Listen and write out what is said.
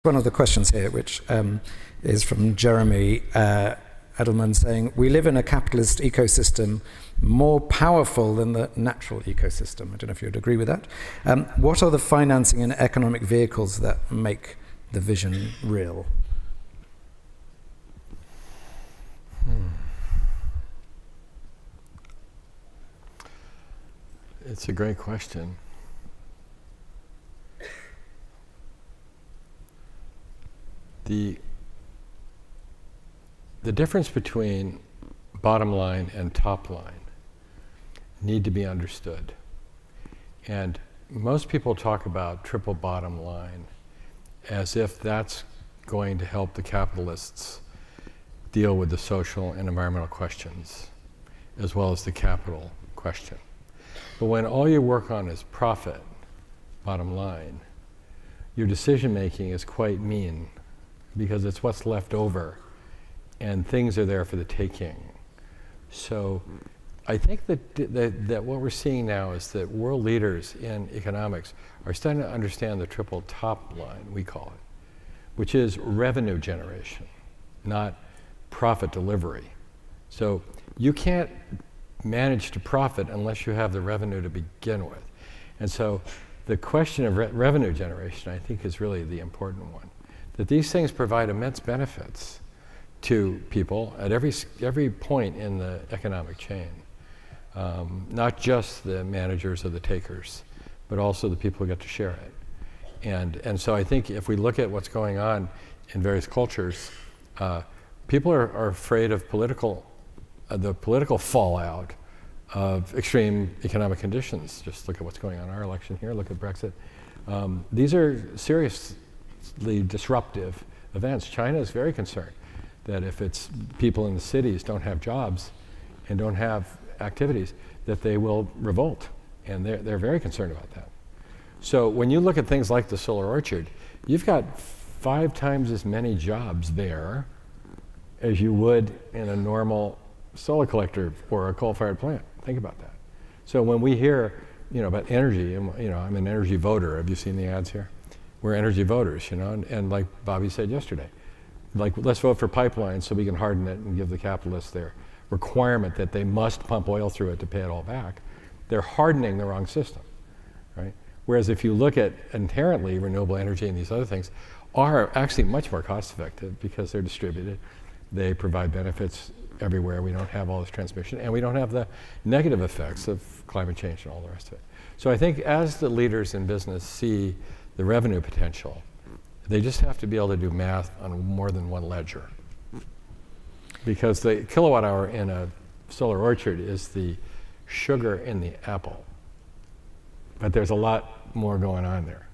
One of the questions here, which is from Jeremy Edelman, saying, we live in a capitalist ecosystem more powerful than the natural ecosystem. I don't know if you'd agree with that. What are the financing and economic vehicles that make the vision real? It's a great question. The difference between bottom line and top line need to be understood. And most people talk about triple bottom line as if that's going to help the capitalists deal with the social and environmental questions, as well as the capital question. But when all you work on is profit, bottom line, your decision making is quite mean, because it's what's left over, and things are there for the taking. So I think that what we're seeing now is that world leaders in economics are starting to understand the triple top line, we call it, which is revenue generation, not profit delivery. So you can't manage to profit unless you have the revenue to begin with. And so the question of revenue generation, I think, is really the important one. That these things provide immense benefits to people at every point in the economic chain. Not just the managers or the takers, but also the people who get to share it. And so I think if we look at what's going on in various cultures, people are afraid of the political fallout of extreme economic conditions. Just look at what's going on in our election here, look at Brexit. These are seriously disruptive events. China is very concerned that if its people in the cities don't have jobs and don't have activities, that they will revolt. And they're very concerned about that. So when you look at things like the solar orchard, you've got 5 times as many jobs there as you would in a normal solar collector or a coal-fired plant. Think about that. So when we hear, about energy, and I'm an energy voter. Have you seen the ads here? We're energy voters, and like Bobby said yesterday, let's vote for pipelines so we can harden it and give the capitalists their requirement that they must pump oil through it to pay it all back. They're hardening the wrong system, right? Whereas if you look at inherently renewable energy and these other things are actually much more cost effective because they're distributed. They provide benefits everywhere. We don't have all this transmission, and we don't have the negative effects of climate change and all the rest of it. So I think as the leaders in business see the revenue potential, they just have to be able to do math on more than one ledger. Because the kilowatt hour in a solar orchard is the sugar in the apple. But there's a lot more going on there.